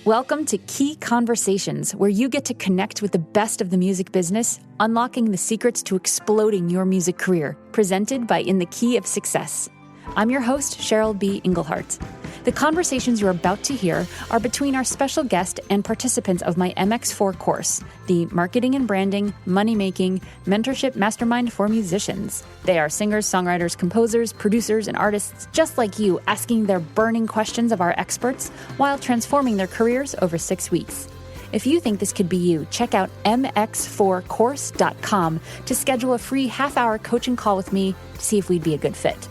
Welcome to Key Conversations, where you get to connect with the best of the music business, unlocking the secrets to exploding your music career, presented by In the Key of Success. I'm your host, Cheryl B. Engelhardt. The conversations you're about to hear are between our special guest and participants of my MX4 course, the Marketing and Branding, Money-Making, Mentorship Mastermind for Musicians. They are singers, songwriters, composers, producers, and artists just like you, asking their burning questions of our experts while transforming their careers over 6 weeks. If you think this could be you, check out mx4course.com to schedule a free half-hour coaching call with me to see if we'd be a good fit.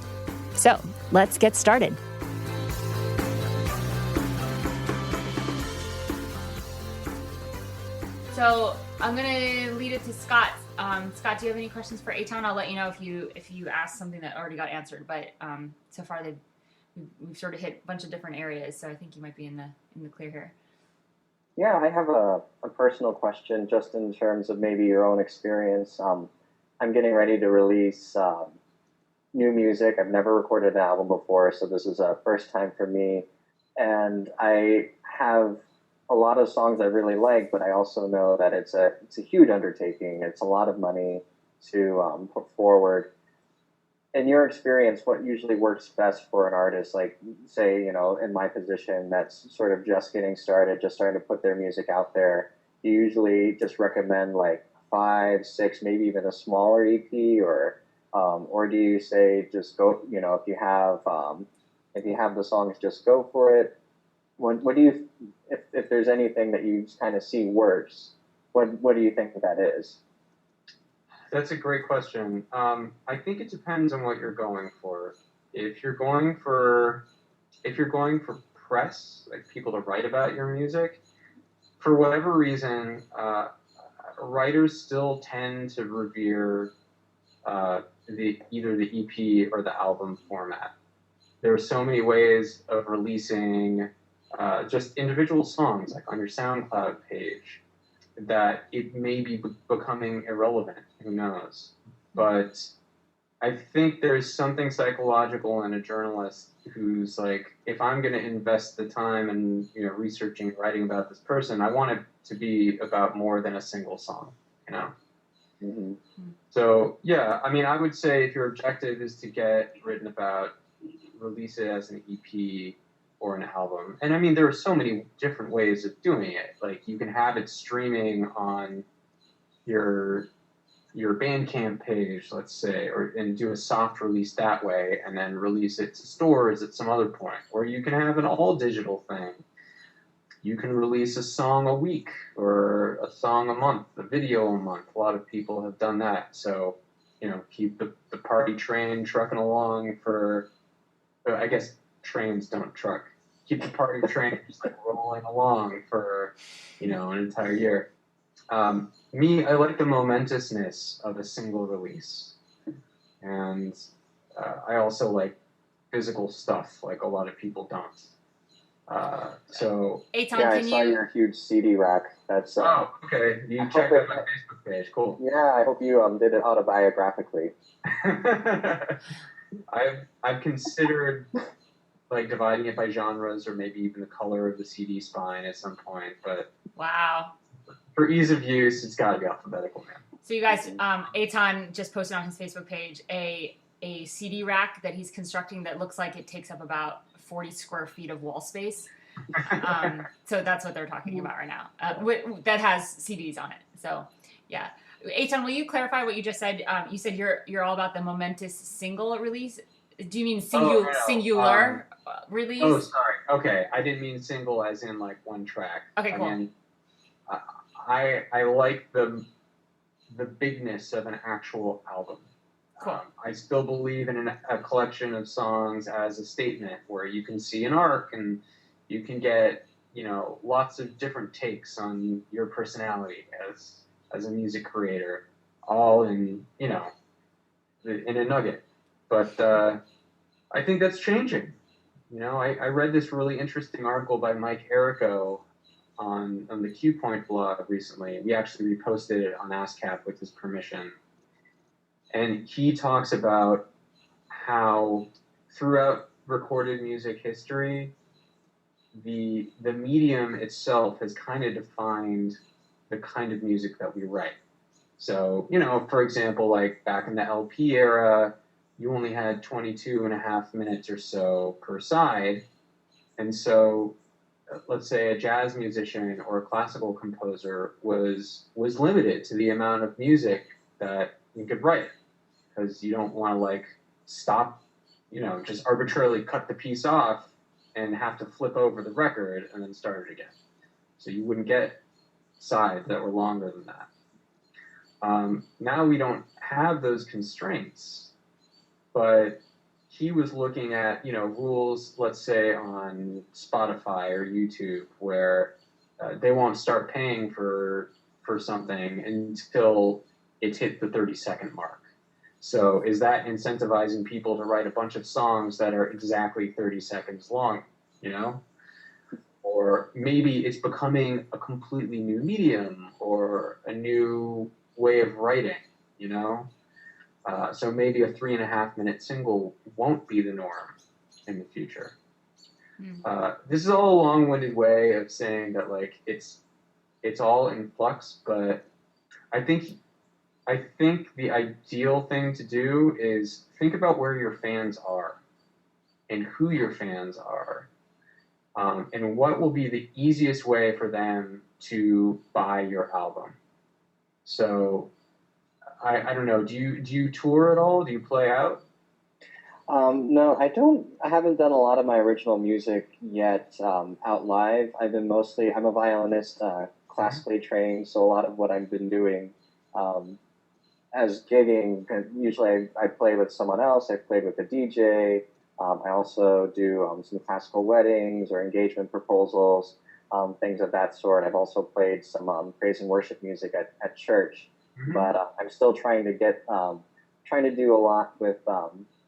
So, let's get started. So I'm gonna lead it to Scott. Scott, do you have any questions for Etan? I'll let you know if you ask something that already got answered. But so far we've sort of hit a bunch of different areas, so I think you might be in the clear here. Yeah, I have a personal question, just in terms of maybe your own experience. I'm getting ready to release new music. I've never recorded an album before, so this is a first time for me, and I have a lot of songs I really like, but I also know that it's a huge undertaking. It's a lot of money to put forward. In your experience, what usually works best for an artist, like, say, in my position, that's sort of just getting started, just starting to put their music out there? Do you usually just recommend like 5, 6, maybe even a smaller EP, or do you say just go? If you have the songs, just go for it. What do you, if there's anything that you kind of see worse, what do you think that is? That's a great question. I think it depends on what you're going for. If you're going for press, like people to write about your music, for whatever reason, writers still tend to revere either the EP or the album format. There are so many ways of releasing just individual songs, like on your SoundCloud page, that it may be becoming irrelevant. Who knows? But I think there's something psychological in a journalist who's like, if I'm going to invest the time and researching and writing about this person, I want it to be about more than a single song. Mm-hmm. So yeah, I mean, I would say if your objective is to get written about, release it as an EP or an album. And I mean, there are so many different ways of doing it. Like, you can have it streaming on your Bandcamp page, let's say, and do a soft release that way, and then release it to stores at some other point. Or you can have an all digital thing. You can release a song a week, or a song a month, a video a month. A lot of people have done that. So, keep the party train trucking along for, I guess trains don't truck. Keep the party train just like rolling along for, an entire year. Me, I like the momentousness of a single release. And I also like physical stuff, like a lot of people don't. So Etan, I saw your huge CD rack. That's oh, okay. You checked out my Facebook page. Cool. Yeah, I hope you did it autobiographically. I've considered like dividing it by genres, or maybe even the color of the CD spine at some point, but wow, for ease of use, it's got to be alphabetical, man. So you guys, Etan just posted on his Facebook page a CD rack that he's constructing that looks like it takes up about 40 square feet of wall space. So that's what they're talking about right now. That has CDs on it. So yeah. Etan, will you clarify what you just said? You said you're all about the momentous single release. Do you mean singular release? Oh, sorry. Okay, I didn't mean single as in like one track. Okay, cool. I mean, I like the bigness of an actual album. Cool. I still believe in a collection of songs as a statement where you can see an arc and you can get lots of different takes on your personality as a music creator, all in in a nugget. But I think that's changing. I read this really interesting article by Mike Errico on the Q Point blog recently. We actually reposted it on ASCAP with his permission. And he talks about how throughout recorded music history, the medium itself has kind of defined the kind of music that we write. So, for example, like back in the LP era, you only had 22.5 minutes or so per side. And so, let's say a jazz musician or a classical composer was limited to the amount of music that you could write, because you don't want to like stop, just arbitrarily cut the piece off and have to flip over the record and then start it again. So you wouldn't get sides that were longer than that. Now we don't have those constraints, but he was looking at, rules, let's say on Spotify or YouTube, where they won't start paying for something until it's hit the 30-second mark. So is that incentivizing people to write a bunch of songs that are exactly 30 seconds long, Or maybe it's becoming a completely new medium or a new way of writing, So maybe a 3.5-minute single won't be the norm in the future. This is all a long-winded way of saying that like it's all in flux, but I think the ideal thing to do is think about where your fans are and who your fans are, and what will be the easiest way for them to buy your album. So I don't know. Do you tour at all? Do you play out? No, I don't. I haven't done a lot of my original music yet out live. I'm a violinist, classically trained, so a lot of what I've been doing as gigging, usually I play with someone else. I played with a DJ. I also do some classical weddings or engagement proposals, things of that sort. I've also played some praise and worship music at church. Mm-hmm. But I'm still trying to do a lot with,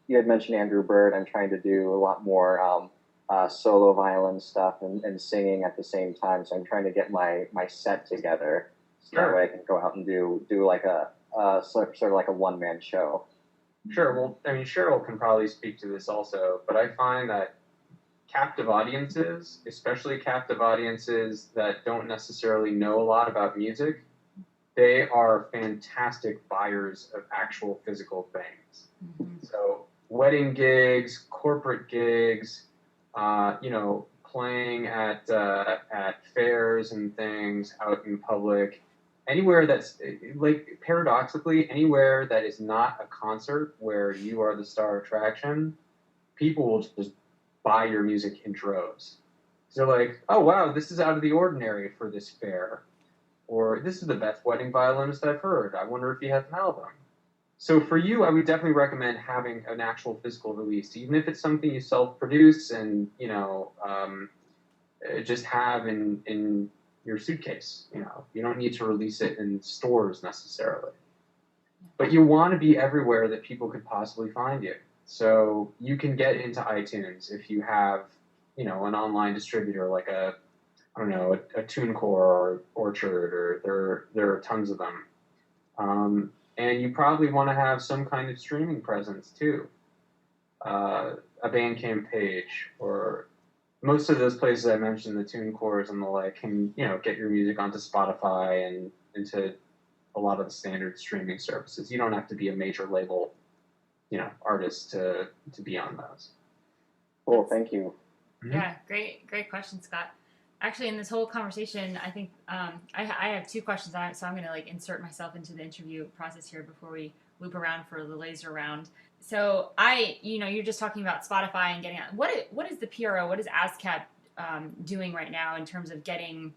you had mentioned Andrew Bird. I'm trying to do a lot more solo violin stuff and singing at the same time. So I'm trying to get my set together so that way I can go out and do like a sort of like a one-man show. Sure. Well, I mean, Cheryl can probably speak to this also, but I find that captive audiences, especially captive audiences that don't necessarily know a lot about music, they are fantastic buyers of actual physical things. Mm-hmm. So wedding gigs, corporate gigs, playing at fairs and things out in public, anywhere that's, like, paradoxically, anywhere that is not a concert where you are the star attraction, people will just buy your music in droves. So like, oh wow, this is out of the ordinary for this fair. Or this is the best wedding violinist I've heard. I wonder if he has an album. So for you, I would definitely recommend having an actual physical release, even if it's something you self-produce and, just have in your suitcase. You don't need to release it in stores necessarily. But you want to be everywhere that people could possibly find you. So you can get into iTunes if you have, an online distributor like a TuneCore or Orchard, or there are tons of them. And you probably want to have some kind of streaming presence too. A Bandcamp page, or most of those places I mentioned, the TuneCores and the like, can, get your music onto Spotify and into a lot of the standard streaming services. You don't have to be a major label, artist to be on those. Cool, thank you. Yeah, great question, Scott. Actually, in this whole conversation, I think I have two questions on it, so I'm going to insert myself into the interview process here before we loop around for the laser round. So you're just talking about Spotify and getting on. What is the PRO? What is ASCAP doing right now in terms of getting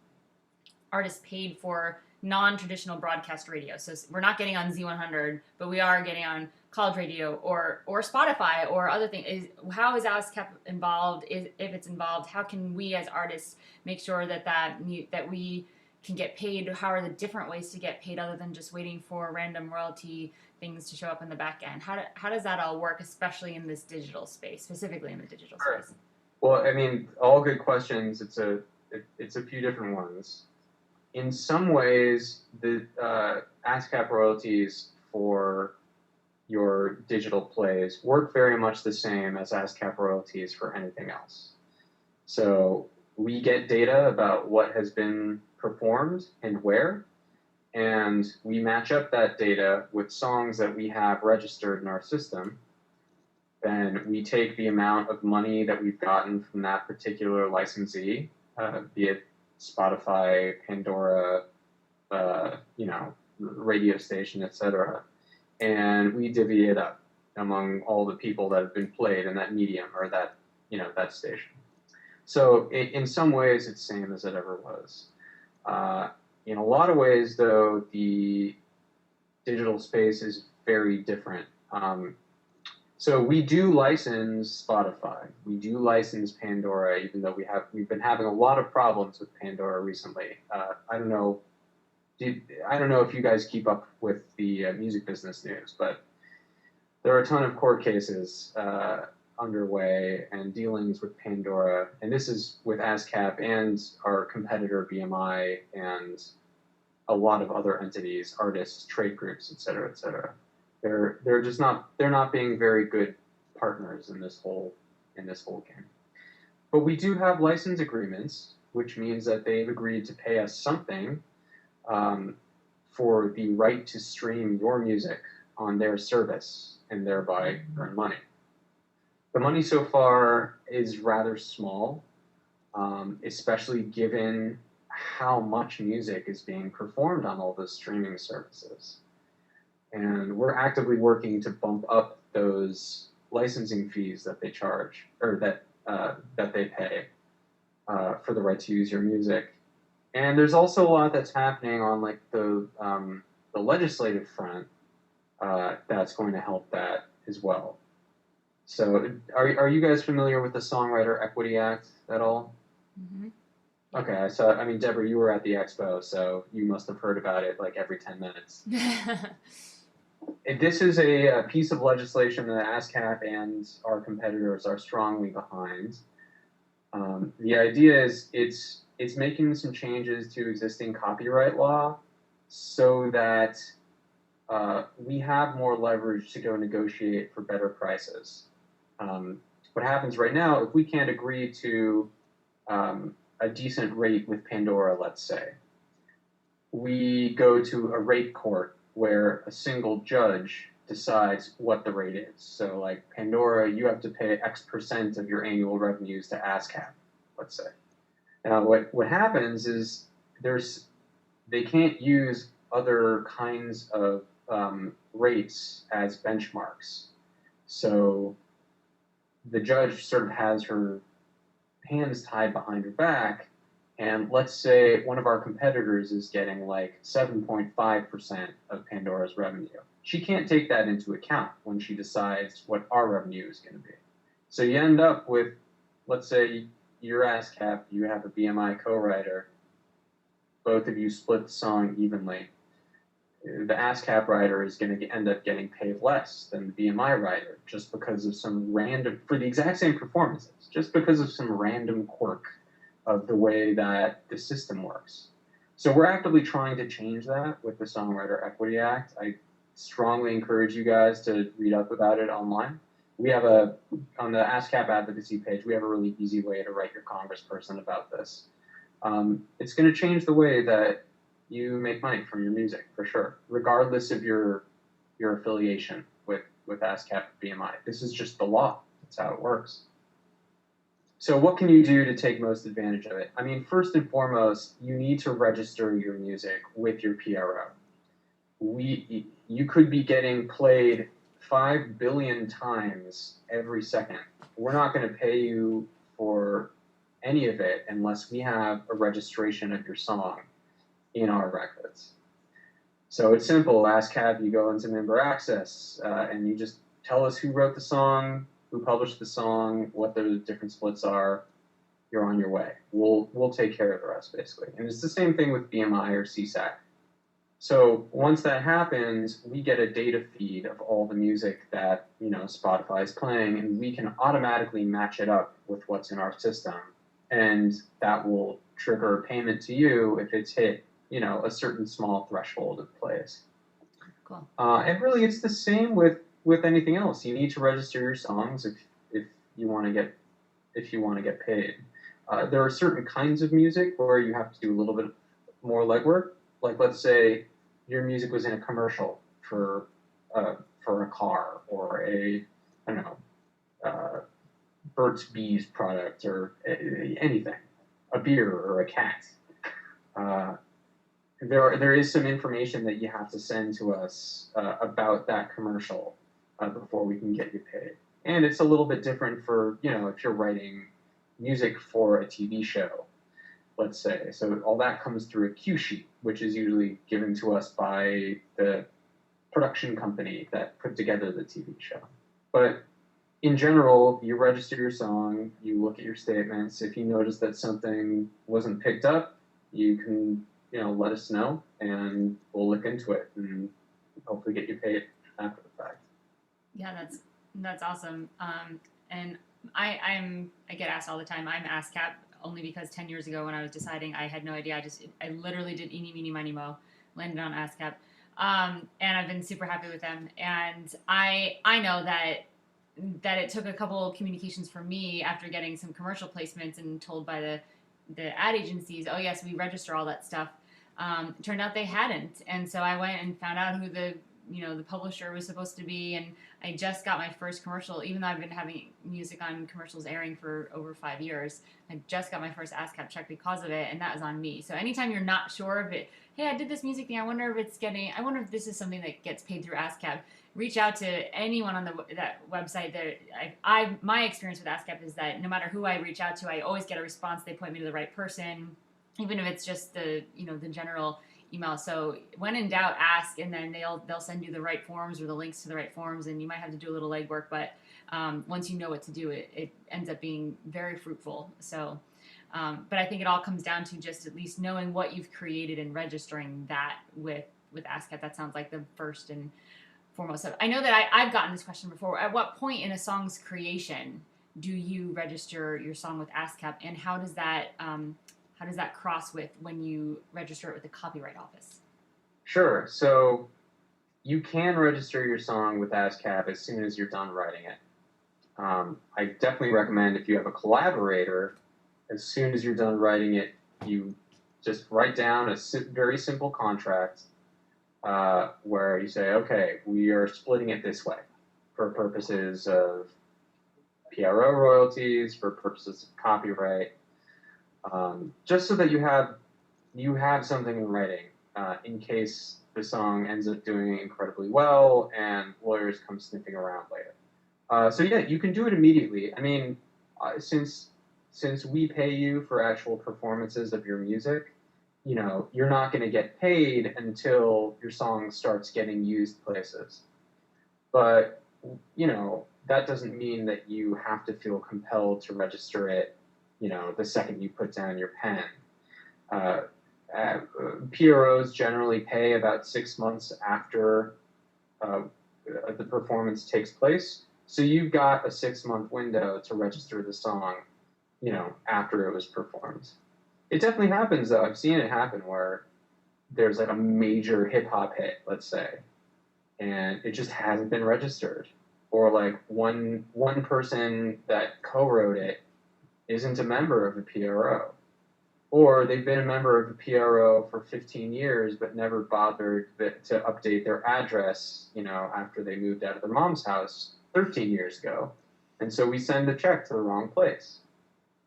artists paid for non-traditional broadcast radio? So we're not getting on Z100, but we are getting on college radio or Spotify or other things. How is ASCAP involved? If it's involved, how can we as artists make sure that we can get paid? How are the different ways to get paid other than just waiting for random royalty things to show up in the back end? How does that all work, especially in this digital space, specifically in the digital space? Well, I mean, all good questions. It's a few different ones. In some ways, the ASCAP royalties for your digital plays work very much the same as ASCAP royalties for anything else. So We get data about what has been performed and where, and we match up that data with songs that we have registered in our system. Then we take the amount of money that we've gotten from that particular licensee, be it Spotify, Pandora, radio station, etc., and we divvy it up among all the people that have been played in that medium or that station. So in some ways, it's the same as it ever was. In a lot of ways, though, the digital space is very different. So we do license Spotify. We do license Pandora, even though we've been having a lot of problems with Pandora recently. I don't know if you guys keep up with the music business news, but there are a ton of court cases underway and dealings with Pandora, and this is with ASCAP and our competitor BMI and a lot of other entities, artists, trade groups, et cetera, et cetera. They're not being very good partners in this whole game. But we do have license agreements, which means that they've agreed to pay us something for the right to stream your music on their service and thereby earn money. The money so far is rather small, especially given how much music is being performed on all the streaming services. And we're actively working to bump up those licensing fees that they charge, or that they pay for the right to use your music. And there's also a lot that's happening on like the legislative front that's going to help that as well. So are you guys familiar with the Songwriter Equity Act at all? Mm-hmm. Okay, Deborah, you were at the expo, so you must have heard about it like every 10 minutes. This is a piece of legislation that ASCAP and our competitors are strongly behind. The idea is it's making some changes to existing copyright law so that we have more leverage to go negotiate for better prices. What happens right now, if we can't agree to a decent rate with Pandora, let's say, we go to a rate court where a single judge decides what the rate is. So like Pandora, you have to pay X percent of your annual revenues to ASCAP, let's say. Now what happens is they can't use other kinds of rates as benchmarks. So the judge sort of has her hands tied behind her back, and let's say one of our competitors is getting like 7.5% of Pandora's revenue. She can't take that into account when she decides what our revenue is going to be. So you end up with, let's say you're ASCAP, you have a BMI co-writer, both of you split the song evenly. The ASCAP writer is going to end up getting paid less than the BMI writer just because of some random, for the exact same performances, just because of some random quirk of the way that the system works. So we're actively trying to change that with the Songwriter Equity Act. I strongly encourage you guys to read up about it online. We have on the ASCAP advocacy page, we have a really easy way to write your congressperson about this. It's going to change the way that you make money from your music, for sure, regardless of your affiliation with ASCAP or BMI. This is just the law. That's how it works. So what can you do to take most advantage of it? I mean, first and foremost, you need to register your music with your PRO. You could be getting played 5 billion times every second. We're not going to pay you for any of it unless we have a registration of your song in our records. So it's simple. ASCAP, you go into member access, and you just tell us who wrote the song, who published the song, what the different splits are. You're on your way. We'll take care of the rest, basically. And it's the same thing with BMI or CSAC. So once that happens, we get a data feed of all the music that Spotify is playing, and we can automatically match it up with what's in our system, and that will trigger a payment to you if it's hit a certain small threshold of plays. Cool. And really, it's the same with anything else. You need to register your songs if you want to get paid. There are certain kinds of music where you have to do a little bit more legwork. Like, let's say your music was in a commercial for a car or a, I don't know, Burt's Bees product or anything, a beer or a cat. There is some information that you have to send to us about that commercial before we can get you paid. And it's a little bit different for, if you're writing music for a TV show, let's say. So all that comes through a cue sheet, which is usually given to us by the production company that put together the TV show. But in general, you register your song, you look at your statements. If you notice that something wasn't picked up, you can, let us know, and we'll look into it and hopefully get you paid after the fact. Yeah, that's awesome. And I get asked all the time. I'm ASCAP only because 10 years ago when I was deciding, I had no idea. I literally did eeny, meeny, miny, mo, landed on ASCAP. And I've been super happy with them. And I know that it took a couple of communications for me after getting some commercial placements and told by the ad agencies, oh yes, we register all that stuff. It turned out they hadn't. And so I went and found out who the publisher was supposed to be, and I just got my first commercial, even though I've been having music on commercials airing for over 5 years. I just got my first ASCAP check because of it, and that was on me. So anytime you're not sure of it, hey, I did this music thing, I wonder if this is something that gets paid through ASCAP. Reach out to anyone on that website. My experience with ASCAP is that no matter who I reach out to, I always get a response. They point me to the right person, even if it's just the general email. So when in doubt, ask, and then they'll send you the right forms or the links to the right forms, and you might have to do a little legwork, but once you know what to do, it ends up being very fruitful. So, but I think it all comes down to just at least knowing what you've created and registering that with ASCAP. That sounds like the first and foremost. I know that I've gotten this question before. At what point in a song's creation do you register your song with ASCAP, and how does that cross with when you register it with the Copyright Office? Sure. So you can register your song with ASCAP as soon as you're done writing it. I definitely recommend, if you have a collaborator, as soon as you're done writing it, you just write down a very simple contract where you say, okay, we are splitting it this way for purposes of PRO royalties, for purposes of copyright. Just so that you have something in writing in case the song ends up doing incredibly well and lawyers come sniffing around later. So yeah, you can do it immediately. I mean, since we pay you for actual performances of your music, you're not going to get paid until your song starts getting used places. But that doesn't mean that you have to feel compelled to register it the second you put down your pen. PROs generally pay about 6 months after the performance takes place. So you've got a 6-month window to register the song, after it was performed. It definitely happens, though. I've seen it happen where there's like a major hip hop hit, let's say, and it just hasn't been registered. Or like one person that co-wrote it isn't a member of a PRO. Or they've been a member of a PRO for 15 years but never bothered to update their address, after they moved out of their mom's house 13 years ago. And so we send the check to the wrong place.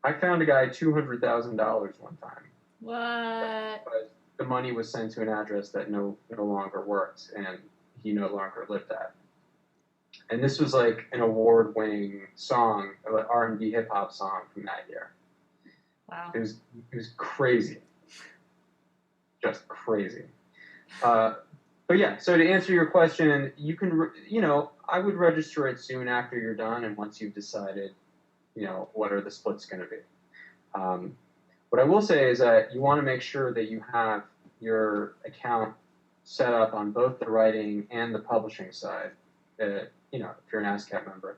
I found a guy $200,000 one time. What? But the money was sent to an address that no longer worked, and he no longer lived at. And this was like an award-winning song, an R&B hip-hop song from that year. Wow. It was crazy. Just crazy. But yeah, so to answer your question, you can, I would register it soon after you're done, and once you've decided, what are the splits going to be. What I will say is that you want to make sure that you have your account set up on both the writing and the publishing side, if you're an ASCAP member.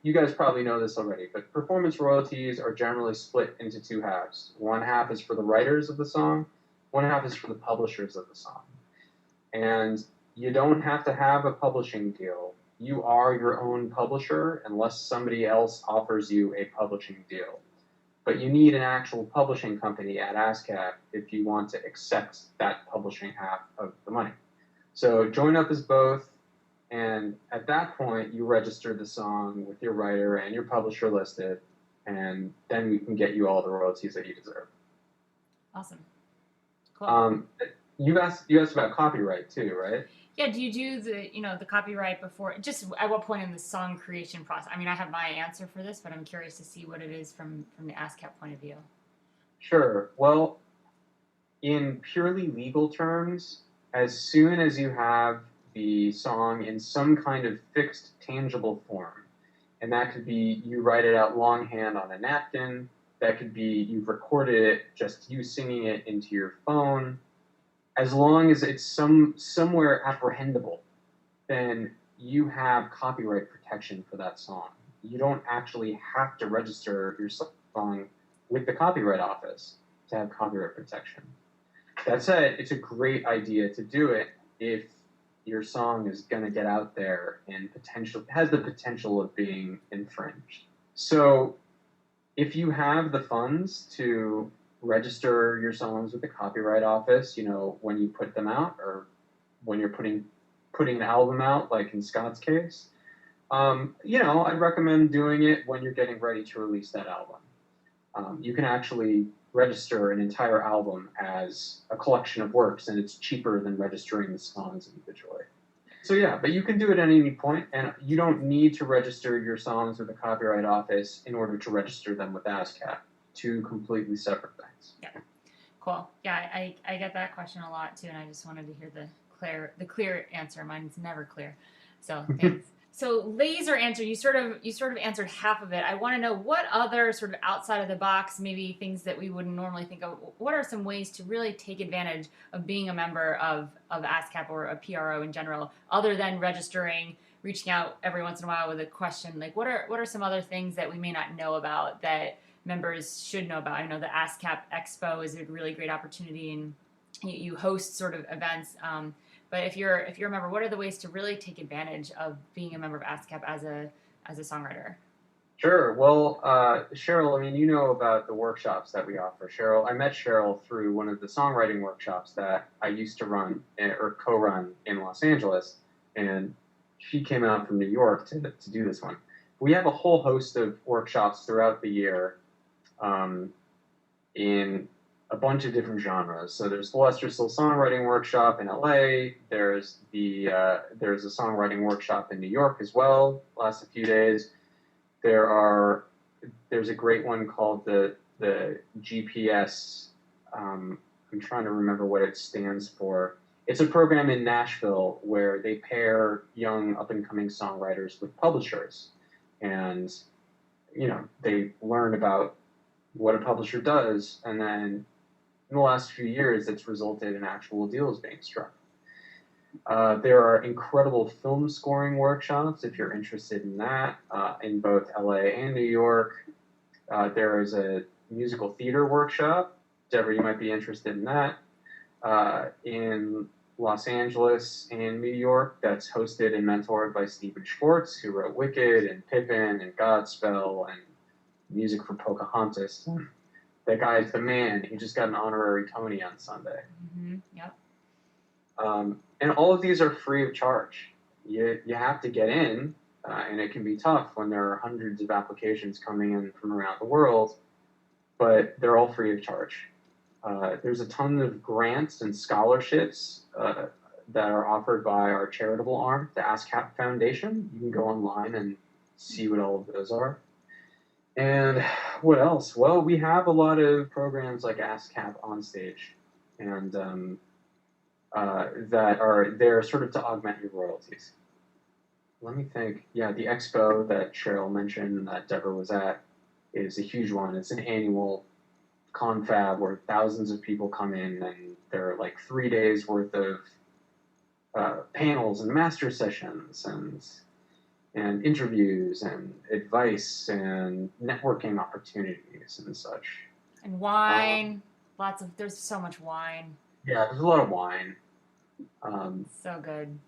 You guys probably know this already, but performance royalties are generally split into two halves. One half is for the writers of the song, one half is for the publishers of the song. And you don't have to have a publishing deal. You are your own publisher unless somebody else offers you a publishing deal. but you need an actual publishing company at ASCAP if you want to accept that publishing half of the money. So join up as both, and at that point, you register the song with your writer and your publisher listed, and then we can get you all the royalties that you deserve. Awesome. Cool. You asked about copyright too, right? Yeah, do you do the copyright before, just at what point in the song creation process? I mean, I have my answer for this, but I'm curious to see what it is from the ASCAP point of view. Sure. Well, in purely legal terms, as soon as you have the song in some kind of fixed, tangible form, and that could be you write it out longhand on a napkin, that could be you've recorded it, just you singing it into your phone, as long as it's somewhere apprehendable, then you have copyright protection for that song. You don't actually have to register your song with the Copyright Office to have copyright protection. That said, it's a great idea to do it if your song is going to get out there and has the potential of being infringed. So if you have the funds to register your songs with the Copyright Office, when you put them out, or when you're putting an album out, like in Scott's case, I'd recommend doing it when you're getting ready to release that album. You can actually register an entire album as a collection of works, and it's cheaper than registering the songs individually. So yeah, but you can do it at any point, and you don't need to register your songs with the Copyright Office in order to register them with ASCAP. Two completely separate things. Yeah, cool. Yeah, I get that question a lot too, and I just wanted to hear the clear answer. Mine's never clear, so thanks. So laser answer, you sort of answered half of it. I want to know what other sort of outside of the box, maybe things that we wouldn't normally think of. What are some ways to really take advantage of being a member of ASCAP or a PRO in general, other than registering, reaching out every once in a while with a question? Like, what are some other things that we may not know about that members should know about? I know the ASCAP Expo is a really great opportunity, and you host sort of events. But if you're a member, what are the ways to really take advantage of being a member of ASCAP as a songwriter? Sure. Well, Cheryl, I mean, you know about the workshops that we offer. I met Cheryl through one of the songwriting workshops that I used to run or co-run in Los Angeles, and she came out from New York to do this one. We have a whole host of workshops throughout the year in a bunch of different genres. So there's the Lester Still Songwriting Workshop in LA. There's a songwriting workshop in New York as well. Lasts a few days. There's a great one called the GPS. I'm trying to remember what it stands for. It's a program in Nashville where they pair young up and coming songwriters with publishers, and they learn about what a publisher does, and then in the last few years, it's resulted in actual deals being struck. There are incredible film scoring workshops if you're interested in that, in both LA and New York. There is a musical theater workshop. Deborah, you might be interested in that. In Los Angeles and New York, that's hosted and mentored by Stephen Schwartz, who wrote Wicked and Pippin and Godspell and music for Pocahontas. That guy's the man. He just got an honorary Tony on Sunday. Mm-hmm. Yep. And all of these are free of charge. You have to get in, and it can be tough when there are hundreds of applications coming in from around the world, but they're all free of charge. There's a ton of grants and scholarships that are offered by our charitable arm, the ASCAP Foundation. You can go online and see what all of those are. And what else? Well, we have a lot of programs like ASCAP On Stage, and that are there sort of to augment your royalties. Let me think. Yeah, the expo that Cheryl mentioned that Deborah was at is a huge one. It's an annual confab where thousands of people come in, and there are like 3 days worth of panels and master sessions and interviews and advice and networking opportunities and such. And wine. There's so much wine. Yeah, there's a lot of wine. So good.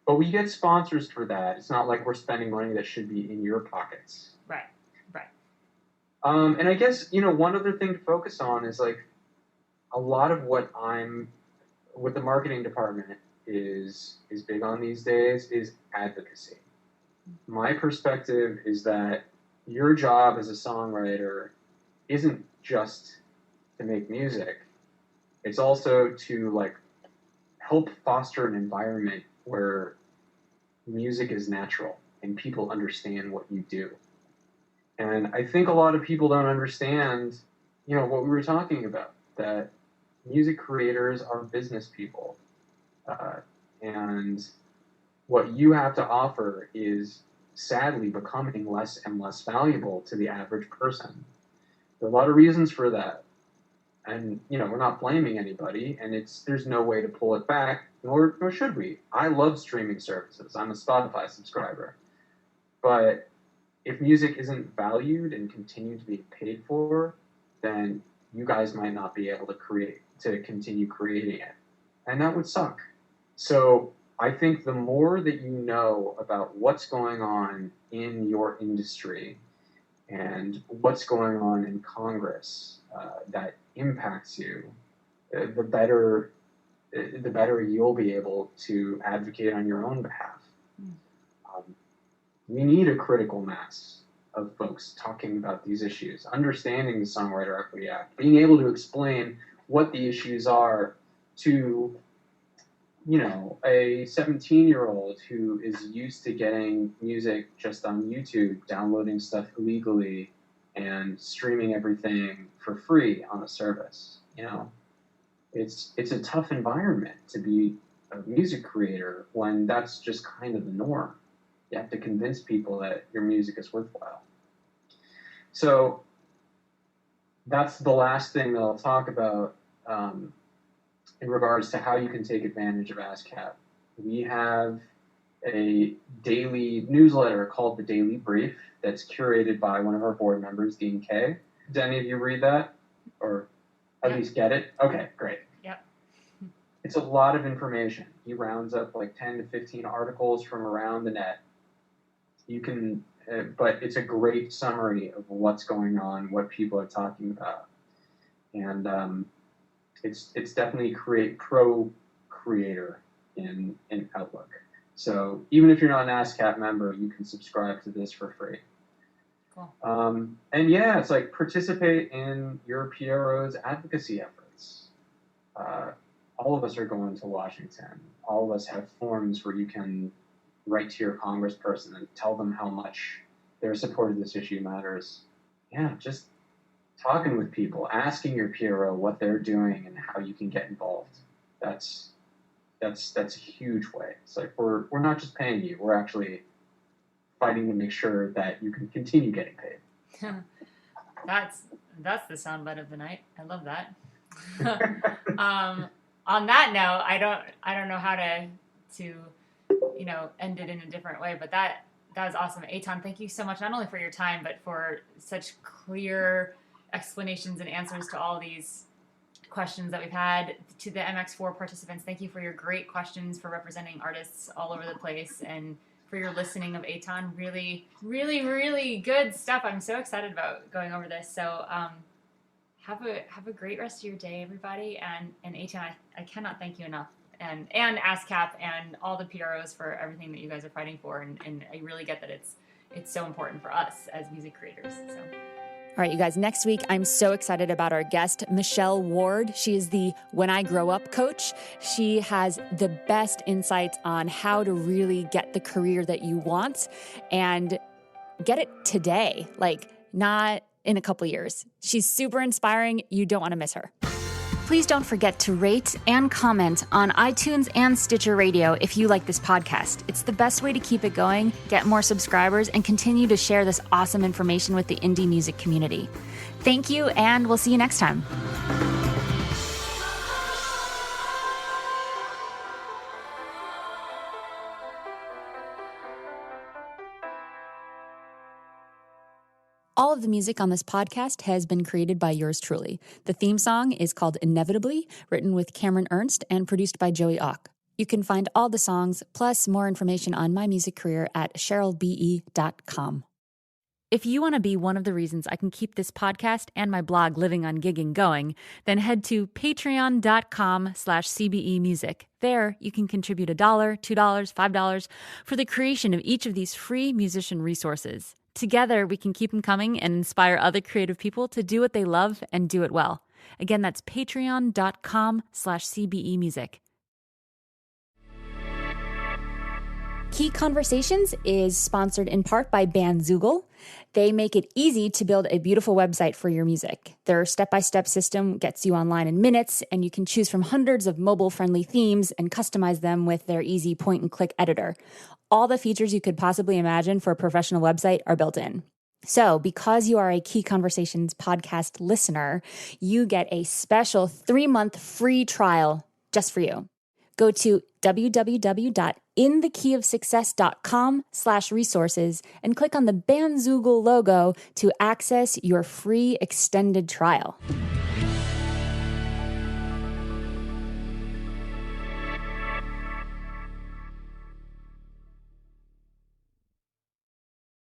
But we get sponsors for that. It's not like we're spending money that should be in your pockets. Right. And I guess, one other thing to focus on is like a lot of what the marketing department is big on these days is advocacy. My perspective is that your job as a songwriter isn't just to make music. It's also to like help foster an environment where music is natural and people understand what you do. And I think a lot of people don't understand, what we were talking about, that music creators are business people. And what you have to offer is sadly becoming less and less valuable to the average person. There are a lot of reasons for that. And, we're not blaming anybody, and there's no way to pull it back, nor should we. I love streaming services. I'm a Spotify subscriber. But if music isn't valued and continue to be paid for, then you guys might not be able to continue creating it. And that would suck. So I think the more that you know about what's going on in your industry and what's going on in Congress that impacts you, the better you'll be able to advocate on your own behalf. We need a critical mass of folks talking about these issues, understanding the Songwriter Equity Act, being able to explain what the issues are to, a 17-year-old who is used to getting music just on YouTube, downloading stuff illegally, and streaming everything for free on a service. It's a tough environment to be a music creator when that's just kind of the norm. You have to convince people that your music is worthwhile. So that's the last thing that I'll talk about in regards to how you can take advantage of ASCAP. We have a daily newsletter called The Daily Brief that's curated by one of our board members, Dean Kay. Did any of you read that? Or at least get it? Okay, great. Yep. It's a lot of information. He rounds up like 10 to 15 articles from around the net. You can, but it's a great summary of what's going on, what people are talking about. And it's definitely pro-creator in Outlook. So even if you're not an ASCAP member, you can subscribe to this for free. Cool. And yeah, it's like participate in your PRO's advocacy efforts. All of us are going to Washington. All of us have forms where you can write to your congressperson and tell them how much their support of this issue matters. Yeah, just talking with people, asking your PRO what they're doing and how you can get involved. That's a huge way. It's like we're not just paying you, we're actually fighting to make sure that you can continue getting paid. That's the soundbite of the night. I love that. On that note, I don't know how to end it in a different way, but that was awesome. Etan, thank you so much, not only for your time, but for such clear explanations and answers to all these questions that we've had. To the MX4 participants, thank you for your great questions, for representing artists all over the place, and for your listening of Etan. Really, really, really good stuff. I'm so excited about going over this. So have a great rest of your day, everybody. And Etan, I cannot thank you enough. And ASCAP and all the PROs for everything that you guys are fighting for. And I really get that it's so important for us as music creators. So. All right, you guys, next week, I'm so excited about our guest, Michelle Ward. She is the When I Grow Up coach. She has the best insights on how to really get the career that you want and get it today, like not in a couple years. She's super inspiring. You don't want to miss her. Please don't forget to rate and comment on iTunes and Stitcher Radio if you like this podcast. It's the best way to keep it going, get more subscribers, and continue to share this awesome information with the indie music community. Thank you, and we'll see you next time. All of the music on this podcast has been created by yours truly. The theme song is called Inevitably, written with Cameron Ernst and produced by Joey Ock. You can find all the songs, plus more information on my music career at CherylBE.com. If you want to be one of the reasons I can keep this podcast and my blog Living on Gigging going, then head to patreon.com/cbemusic. There, you can contribute $1, $2, $5 for the creation of each of these free musician resources. Together, we can keep them coming and inspire other creative people to do what they love and do it well. Again, that's patreon.com/cbemusic. Key Conversations is sponsored in part by Bandzoogle. They make it easy to build a beautiful website for your music. Their step-by-step system gets you online in minutes, and you can choose from hundreds of mobile-friendly themes and customize them with their easy point-and-click editor. All the features you could possibly imagine for a professional website are built in. So, because you are a Key Conversations podcast listener, you get a special 3-month free trial just for you. Go to www.inthekeyofsuccess.com/resources and click on the Bandzoogle logo to access your free extended trial.